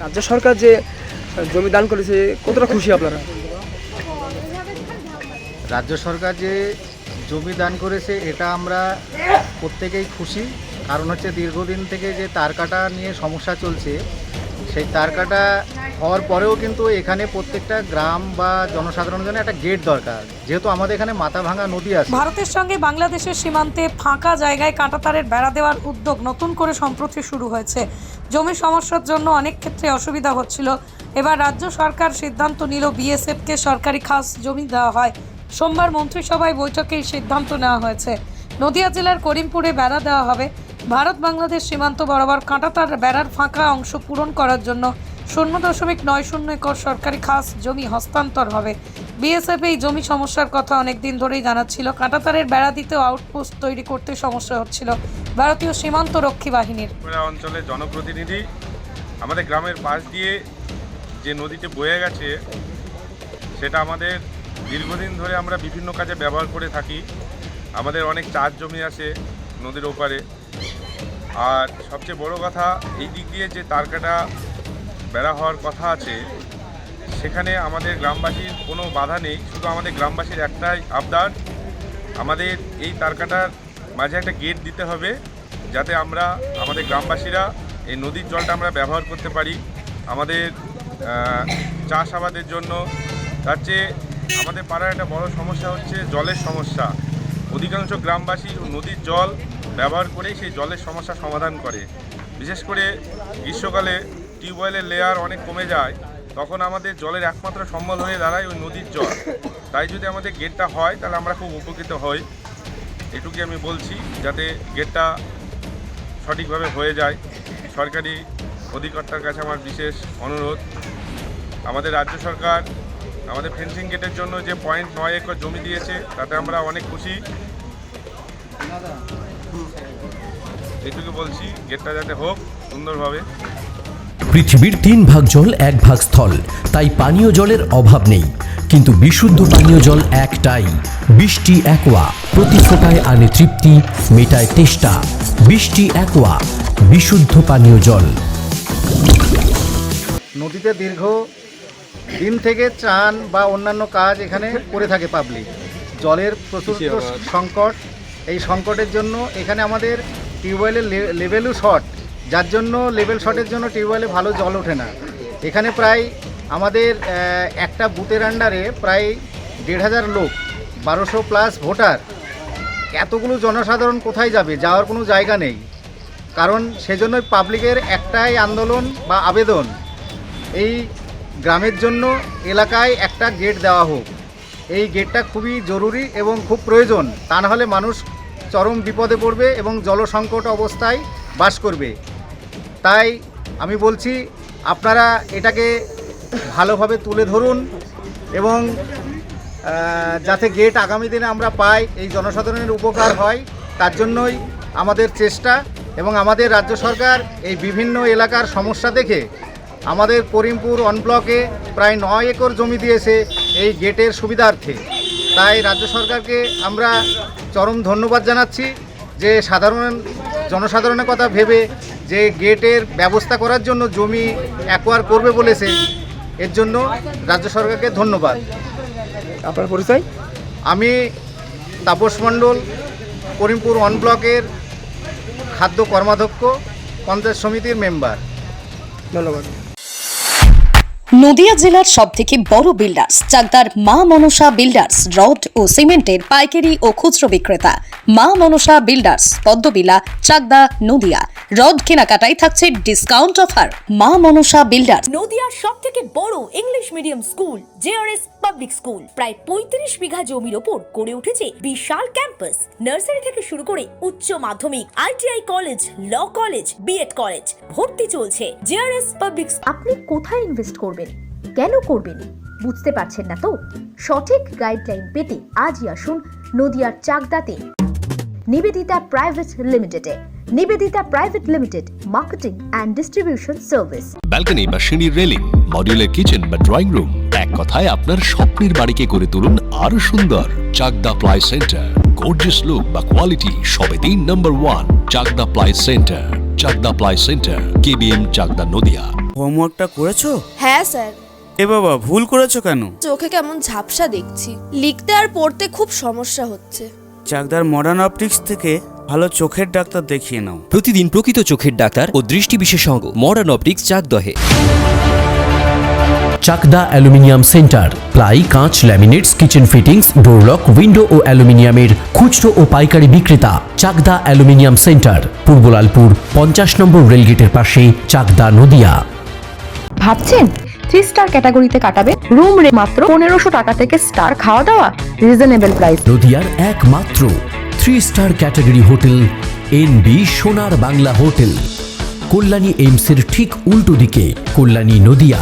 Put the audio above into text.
রাজ্য সরকার যে জমি দান করেছে কতটা খুশি আপনারা? রাজ্য সরকার যে জমি দান করেছে এটা আমরা প্রত্যেকেই খুশি। কারণ হচ্ছে দীর্ঘদিন থেকে যে তার কাটা নিয়ে সমস্যা চলছে, সেই তার কাটা হওয়ার পরেও কিন্তু এখানে প্রত্যেকটা গ্রাম বা জনসাধারণের জন্য একটা গেট দরকার, যেহেতু আমাদের এখানে মাথাভাঙা নদী আছে। ভারতের সঙ্গে বাংলাদেশের সীমান্তে ফাঁকা জায়গায় কাঁটাতারের বেড়া দেওয়ার উদ্যোগ নতুন করে সম্প্রতি শুরু হয়েছে। জমি সমস্যার জন্য অনেক ক্ষেত্রে অসুবিধা হচ্ছিল। এবার রাজ্য সরকার সিদ্ধান্ত নিল বিএসএফকে সরকারি খাস জমি দেওয়া হয়। সোমবার মন্ত্রিসভায় বৈঠকে এই সিদ্ধান্ত নেওয়া হয়েছে। নদিয়া জেলার করিমপুরে বেড়া দেওয়া হবে। ভারত বাংলাদেশ সীমান্ত বরাবর কাঁটাতার বেড়ার ফাঁকা অংশ পূরণ করার জন্য 0.90 একর সরকারি খাস জমি হস্তান্তর হবে। বিএসএফ এই জমি সমস্যার কথা অনেকদিন ধরেই জানাচ্ছিল। কাঁটাতারের বেড়া দিতেও আউটপোস্ট তৈরি করতে সমস্যা হচ্ছিল ভারতীয় সীমান্ত রক্ষী বাহিনীর। অঞ্চলের জনপ্রতিনিধি আমাদের গ্রামের পাশ দিয়ে যে নদীতে বয়ে গেছে, সেটা আমাদের দীর্ঘদিন ধরে আমরা বিভিন্ন কাজে ব্যবহার করে থাকি। আমাদের অনেক চাষ জমি আছে নদীর ওপারে। আর সবচেয়ে বড় কথা, এই দিক দিয়ে যে তার কাটা বেড়া হওয়ার কথা আছে, সেখানে আমাদের গ্রামবাসীর কোনো বাধা নেই। শুধু আমাদের গ্রামবাসীর একটাই আবদার, আমাদের এই তার কাটার মাঝে একটা গেট দিতে হবে, যাতে আমরা আমাদের গ্রামবাসীরা এই নদীর জলটা আমরা ব্যবহার করতে পারি আমাদের চাষাবাদের জন্য। তার চেয়ে আমাদের পাড়ার একটা বড় সমস্যা হচ্ছে জলের সমস্যা। অধিকাংশ গ্রামবাসী নদীর জল ব্যবহার করেই সেই জলের সমস্যা সমাধান করে। বিশেষ করে গ্রীষ্মকালে টিউবওয়েলের লেয়ার অনেক কমে যায়, তখন আমাদের জলের একমাত্র সম্বল হয়ে দাঁড়ায় ওই নদীর জল। তাই যদি আমাদের গেটটা হয় তাহলে আমরা খুব উপকৃত হই। এটুকুই আমি বলছি, যাতে গেটটা সঠিকভাবে হয়ে যায়। সরকারি অধিকর্তার কাছে আমার বিশেষ অনুরোধ। আমাদের রাজ্য সরকার আমাদের ফেন্সিং গেটের জন্য যে 0.9 একর জমি দিয়েছে, তাতে আমরা অনেক খুশি। এইটুকু বলছি, গেটটা যাতে হোক সুন্দরভাবে। পৃথিবীর 3 ভাগ জল 1 ভাগ স্থল, তাই পানীয় জলের অভাব নেই। কিন্তু বিশুদ্ধ পানীয় জল একটাই, বৃষ্টি অ্যাকোয়া। প্রতি ফোঁটায় আনে তৃপ্তি, মেটায় তেষ্টা। বৃষ্টি অ্যাকোয়া, বিশুদ্ধ পানীয় জল। নদীতে দীর্ঘ দিন থেকে চান বা অন্যান্য কাজ এখানে করে থাকে পাবলিক। জলের প্রচুর সংকট। এই সংকটের জন্য এখানে আমাদের টিউবওয়েলের লেভেলও শর্ট, যার জন্য লেভেল শর্টের জন্য টিউবওয়েলে ভালো জল ওঠে না। এখানে প্রায় আমাদের একটা বুথের আন্ডারে প্রায় 1,500 লোক, 1200 প্লাস ভোটার। এতগুলো জনসাধারণ কোথায় যাবে? যাওয়ার কোনো জায়গা নেই। কারণ সেজন্যই পাবলিকের একটাই আন্দোলন বা আবেদন, এই গ্রামের জন্য এলাকায় একটা গেট দেওয়া হোক। এই গেটটা খুবই জরুরি এবং খুব প্রয়োজন। তা না হলে মানুষ চরম বিপদে পড়বে এবং জলসংকট অবস্থায় বাস করবে। তাই আমি বলছি, আপনারা এটাকে ভালোভাবে তুলে ধরুন এবং যাতে গেট আগামী দিনে আমরা পাই, এই জনসাধারণের উপকার হয়, তার জন্যই আমাদের চেষ্টা। এবং আমাদের রাজ্য সরকার এই বিভিন্ন এলাকার সমস্যা দেখে আমাদের করিমপুর ওয়ান ব্লকে প্রায় 9 একর জমি দিয়েছে এই গেটের সুবিধার্থে। তাই রাজ্য সরকারকে আমরা চরম ধন্যবাদ জানাচ্ছি যে জনসাধারণের কথা ভেবে যে গেটের ব্যবস্থা করার জন্য জমি অ্যাকোয়ার করবে বলেছে। এর জন্য রাজ্য সরকারকে ধন্যবাদ। আপনার পরিচয়? আমি তাপস মণ্ডল, করিমপুর ওয়ান ব্লকের খাদ্য কর্মাধ্যক্ষ, পঞ্চায়েত সমিতির মেম্বার। ধন্যবাদ। নদিয়া জেলার সবথেকে বড় বিল্ডার্স চাকদার মা মনসা বিল্ডার্স, রড ও সিমেন্টের পাইকারি ও খুচরো বিক্রেতা। মা মনসা বিল্ডার্স, পদ্মবিলা, চাকদা, নদিয়া। রড কেনাকাটায় থাকছে ডিসকাউন্ট অফার। মা মনসা বিল্ডার্স। নদিয়ার সবথেকে বড় English medium school JRS public school, প্রায় 35 বিঘা জমির ওপর গড়ে উঠেছে বিশাল ক্যাম্পাস। নার্সারি থেকে শুরু করে উচ্চ মাধ্যমিক, ITI college, law college, BEd college, ভর্তি চলছে। JRS public. আপনি কোথায় ইনভেস্ট করবেন, কেন করবেন বুঝতে পারছেন না তো? সঠিক গাইডলাইন পেতে আজই আসুন নদিয়ার চাকদাতে নিবেদিতা প্রাইভেট লিমিটেডে। Nivedita private limited, marketing and distribution service. Balcony বা সিঁড়ির রেলিং, মডিউলার কিচেন বা ড্রয়িং রুম, এক কথায় আপনার স্বপ্নের বাড়িকে করে তুলুন আরো সুন্দর। Chakdah ply centre, gorgeous look বা কোয়ালিটি সবে 3 number 1 Chakdah ply centre. Chakdah ply centre, KBM, Chakdah, Nadia. হোমওয়ার্কটা করেছো? হ্যাঁ স্যার। এ বাবা, ভুল করেছো কেন? চোখে কেমন ঝাপসা দেখছি, লিখতে আর পড়তে খুব সমস্যা হচ্ছে। চাকদার মডার্ন অপটিক্স থেকে ভালো চোখের ডাক্তার দেখিয়ে নাও। প্রতিদিন প্রকৃত চোখের ডাক্তার ও দৃষ্টি বিশেষজ্ঞ মডার্ন অপটিক্স চাকদহে। চাকদা অ্যালুমিনিয়াম সেন্টার, প্লাই, কাঁচ, laminates, kitchen fittings, door lock, window ও অ্যালুমিনিয়ামের খুচরো ও পাইকারি বিক্রেতা। Chakdah aluminium centre, Purbalalpur 50 number রেলগেটের পাশে, চাকদা, নদিয়া। ভাবছেন 3 স্টার ক্যাটাগরিতে কাটাবে? রুম রে মাত্র 1500 টাকা থেকে স্টার, খাওয়া দাওয়া রিজনেবল প্রাইস। নদিয়ার একমাত্র 3 স্টার ক্যাটাগরি হোটেল এনবি সোনার বাংলা হোটেল, কল্যাণী এইমসের ঠিক উল্টো দিকে, কল্যাণী, নদিয়া।